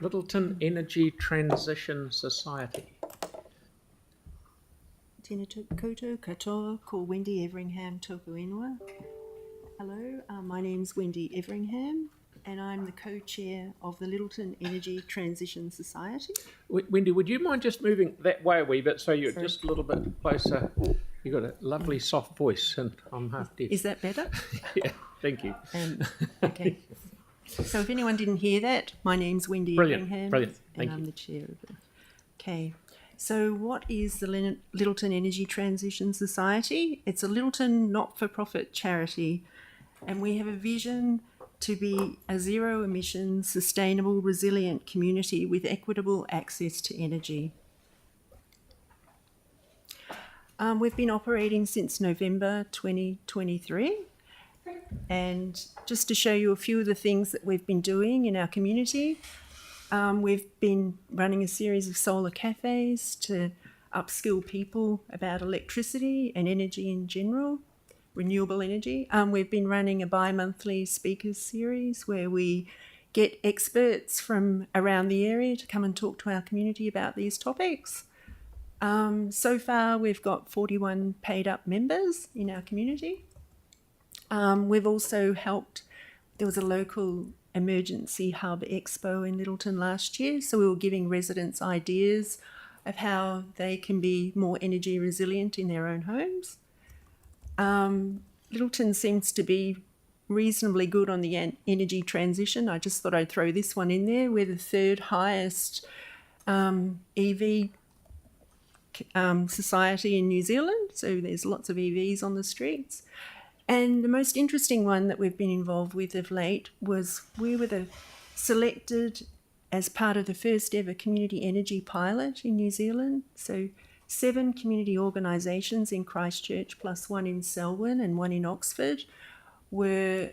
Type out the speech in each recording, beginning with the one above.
Lyttelton Energy Transition Society. Tēnā koutou katoa, ko Wendy Everingham tōku ingoa. Hello, my name's Wendy Everingham and I'm the co-chair of the Lyttelton Energy Transition Society. Wendy, would you mind just moving that way a wee bit so you're just a little bit closer? You've got a lovely soft voice and I'm half deaf. Is that better? Yeah, thank you. Okay. So if anyone didn't hear that, my name's Wendy Everingham. Brilliant. And I'm the chair of it. Okay. So what is the Lyttelton Energy Transition Society? It's a Lyttelton not-for-profit charity and we have a vision to be a zero-emission, sustainable, resilient community with equitable access to energy. We've been operating since November 2023 and just to show you a few of the things that we've been doing in our community, we've been running a series of solar cafes to upskill people about electricity and energy in general, renewable energy. We've been running a bi-monthly speakers series where we get experts from around the area to come and talk to our community about these topics. So far we've got 41 paid up members in our community. We've also helped, there was a local emergency hub expo in Lyttelton last year, so we were giving residents ideas of how they can be more energy resilient in their own homes. Lyttelton seems to be reasonably good on the energy transition. I just thought I'd throw this one in there. We're the third highest EV society in New Zealand, so there's lots of EVs on the streets. And the most interesting one that we've been involved with of late was we were selected as part of the first ever community energy pilot in New Zealand. So 7 community organisations in Christchurch plus one in Selwyn and one in Oxford were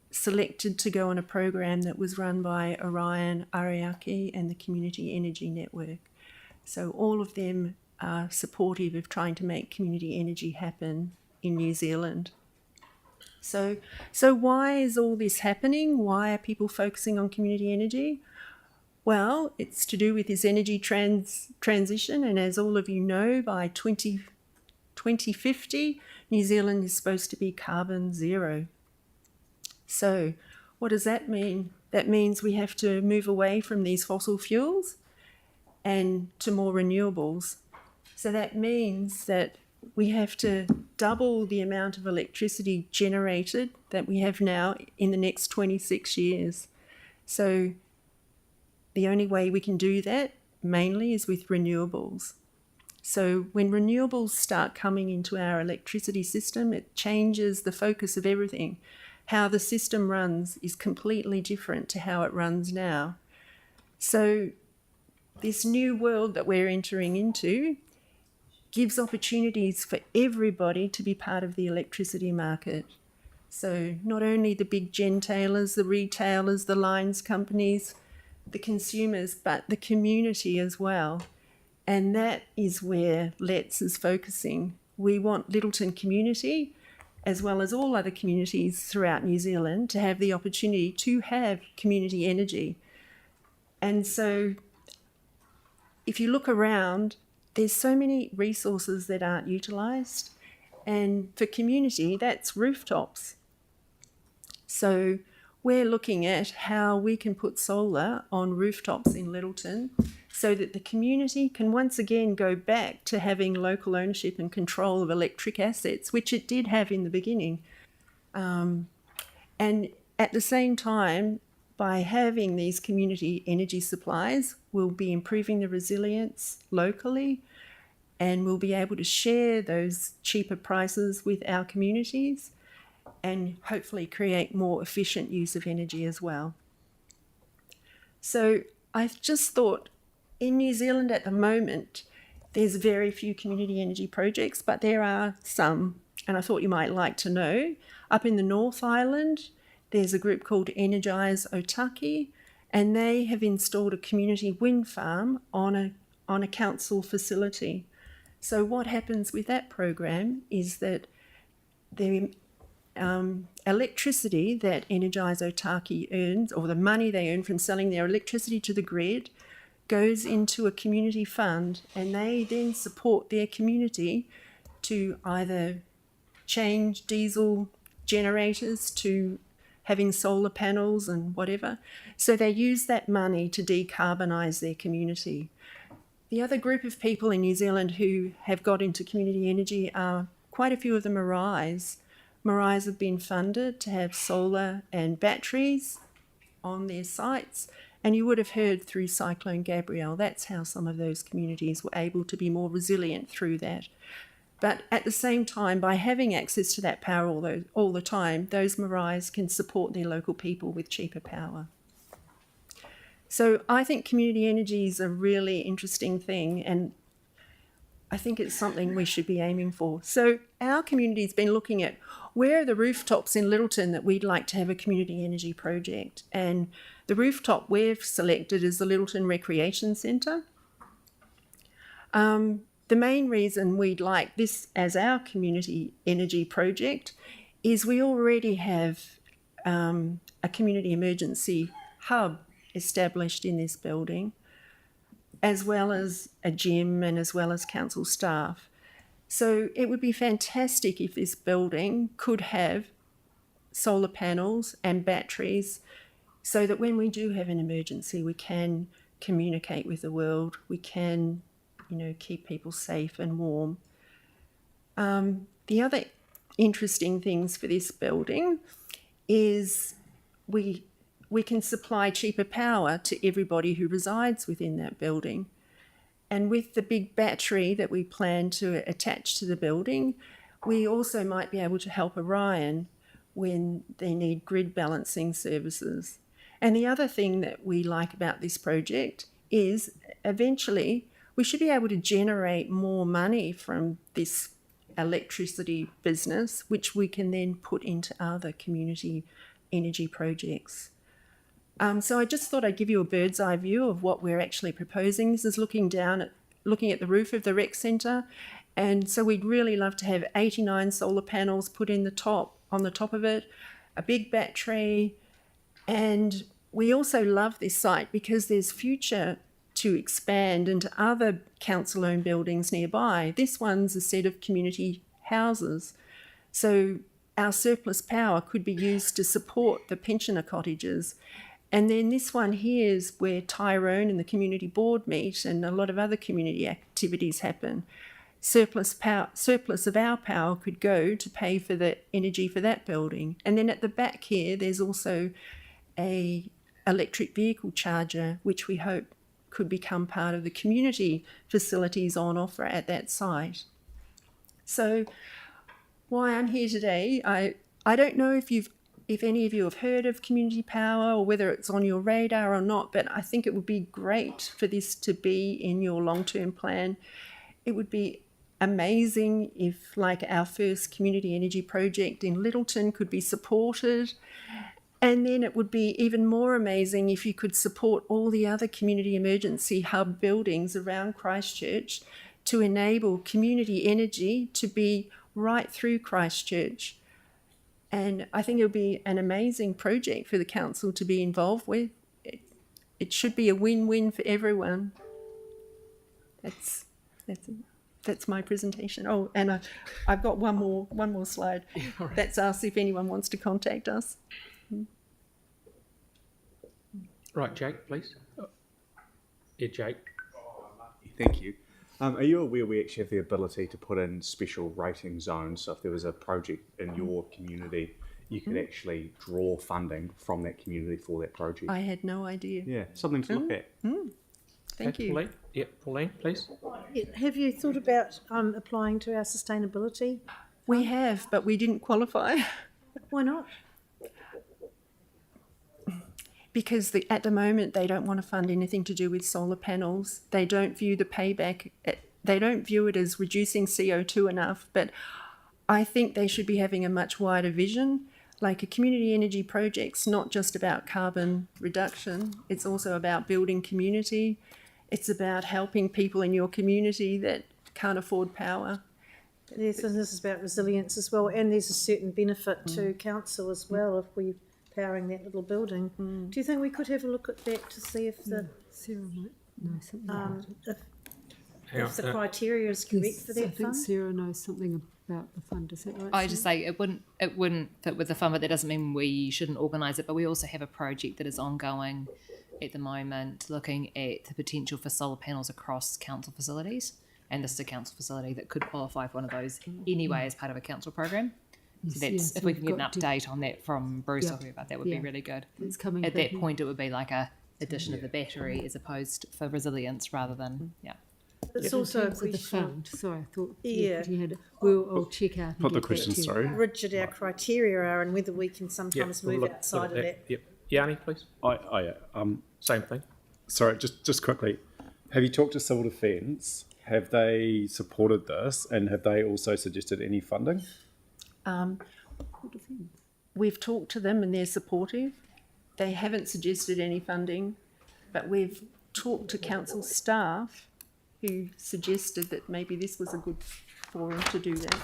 selected to go on a program that was run by Orion, Ariake and the Community Energy Network. So all of them are supportive of trying to make community energy happen in New Zealand. So why is all this happening? Why are people focusing on community energy? Well, it's to do with this energy transition, and as all of you know, by 2050, New Zealand is supposed to be carbon zero. So what does that mean? That means we have to move away from these fossil fuels and to more renewables. So that means that we have to double the amount of electricity generated that we have now in the next 26 years. So the only way we can do that mainly is with renewables. So when renewables start coming into our electricity system, it changes the focus of everything. How the system runs is completely different to how it runs now. So this new world that we're entering into gives opportunities for everybody to be part of the electricity market. So not only the big gentailers, the retailers, the lines companies, the consumers, but the community as well. And that is where LETS is focusing. We want Lyttelton community, as well as all other communities throughout New Zealand, to have the opportunity to have community energy. And so if you look around, there's so many resources that aren't utilised, and for community, that's rooftops. So we're looking at how we can put solar on rooftops in Lyttelton so that the community can once again go back to having local ownership and control of electric assets, which it did have in the beginning. And at the same time, by having these community energy supplies, we'll be improving the resilience locally and we'll be able to share those cheaper prices with our communities and hopefully create more efficient use of energy as well. So I've just thought, in New Zealand at the moment, there's very few community energy projects, but there are some, and I thought you might like to know. Up in the North Island, there's a group called Energise Otaki, and they have installed a community wind farm on a council facility. So what happens with that program is that the electricity that Energise Otaki earns, or the money they earn from selling their electricity to the grid, goes into a community fund, and they then support their community to either change diesel generators to having solar panels and whatever. So they use that money to decarbonise their community. The other group of people in New Zealand who have got into community energy are quite a few of the Marais. Marais have been funded to have solar and batteries on their sites. And you would have heard through Cyclone Gabrielle, that's how some of those communities were able to be more resilient through that. But at the same time, by having access to that power all the time, those Marais can support their local people with cheaper power. So I think community energy is a really interesting thing, and I think it's something we should be aiming for. So our community's been looking at where are the rooftops in Lyttelton that we'd like to have a community energy project. And the rooftop we've selected is the Lyttelton Recreation Centre. The main reason we'd like this as our community energy project is we already have a community emergency hub established in this building, as well as a gym and as well as council staff. So it would be fantastic if this building could have solar panels and batteries so that when we do have an emergency, we can communicate with the world, we can, keep people safe and warm. The other interesting things for this building is we can supply cheaper power to everybody who resides within that building. And with the big battery that we plan to attach to the building, we also might be able to help Orion when they need grid balancing services. And the other thing that we like about this project is eventually we should be able to generate more money from this electricity business, which we can then put into other community energy projects. So I just thought I'd give you a bird's eye view of what we're actually proposing. This is looking at the roof of the rec centre, and so we'd really love to have 89 solar panels put on the top of it, a big battery, and we also love this site because there's future to expand into other council-owned buildings nearby. This one's a set of community houses, so our surplus power could be used to support the pensioner cottages. And then this one here is where Tyrone and the community board meet and a lot of other community activities happen. Surplus of our power could go to pay for the energy for that building. And then at the back here, there's also a electric vehicle charger, which we hope could become part of the community facilities on offer at that site. So why I'm here today, I don't know if any of you have heard of community power or whether it's on your radar or not, but I think it would be great for this to be in your long-term plan. It would be amazing if, like, our first community energy project in Lyttelton could be supported. And then it would be even more amazing if you could support all the other community emergency hub buildings around Christchurch to enable community energy to be right through Christchurch. And I think it would be an amazing project for the council to be involved with. It should be a win-win for everyone. That's my presentation. Oh, and I've got one more slide. Yeah, right. That's us if anyone wants to contact us. Right, Jake, please. Yeah, Jake. Thank you. Are you aware we actually have the ability to put in special rating zones? So if there was a project in your community, you could actually draw funding from that community for that project. I had no idea. Yeah, something to look at. Thank Okay, you. Pauline? Yep, Pauline, please. Have you thought about applying to our sustainability? We have, but we didn't qualify. Why not? Because at the moment they don't want to fund anything to do with solar panels. They don't view the payback, they don't view it as reducing CO2 enough, but I think they should be having a much wider vision. Like, a community energy project's not just about carbon reduction, it's also about building community. It's about helping people in your community that can't afford power. This is about resilience as well, and there's a certain benefit to council as well if we're powering that little building. Do you think we could have a look at that to see if the Sarah might know something about it. if the criteria is correct for I that think fund? Sarah knows something about the fund. Is that right? I just say it wouldn't fit with the fund, but that doesn't mean we shouldn't organise it. But we also have a project that is ongoing at the moment, looking at the potential for solar panels across council facilities, and this is a council facility that could qualify for one of those anyway as part of a council program. So that's if we can get an update on that from Bruce or whoever, that would be really good. It's coming At back that in. point, it would be like a addition of the battery as opposed for resilience rather than It's In also a terms of the question of fund. Sorry, I thought Yeah. you had. I'll check out. and What the get back question, to you. sorry? rigid our criteria are and whether we can sometimes we'll move look outside at of that. Yep. Yanni, please. Same thing. Sorry, just quickly. Have you talked to Civil Defence? Have they supported this, and have they also suggested any funding? We've talked to them and they're supportive. They haven't suggested any funding, but we've talked to council staff who suggested that maybe this was a good forum to do that.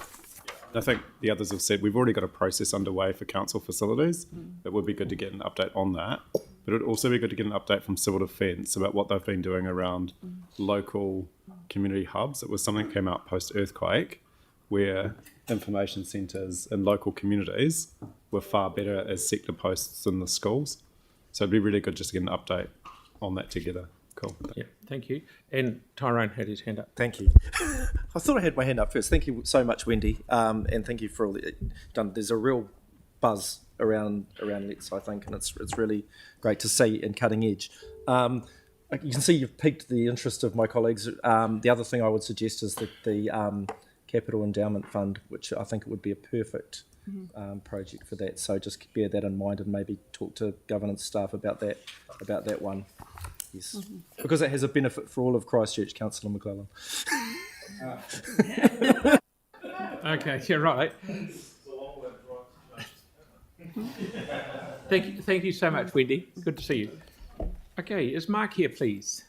I think the others have said we've already got a process underway for council facilities. It would be good to get an update on that, but it would also be good to get an update from Civil Defence about what they've been doing around local community hubs. It was something that came out post-earthquake where information centres in local communities were far better as sector posts than the schools. So it'd be really good just to get an update on that together. Cool. Yeah, thank you. And Tyrone had his hand up. Thank you. I thought I had my hand up first. Thank you so much, Wendy, and thank you for all that you've done. There's a real buzz around Let's, I think, and it's really great to see and cutting edge. You can see you've piqued the interest of my colleagues. The other thing I would suggest is that the Capital Endowment Fund, which I think it would be a perfect project for that. So just bear that in mind and maybe talk to governance staff about that one. Yes, because it has a benefit for all of Christchurch, Councillor McClellan. Okay, you're right. Thank you so much, Wendy. Good to see you. Okay, is Mark here, please?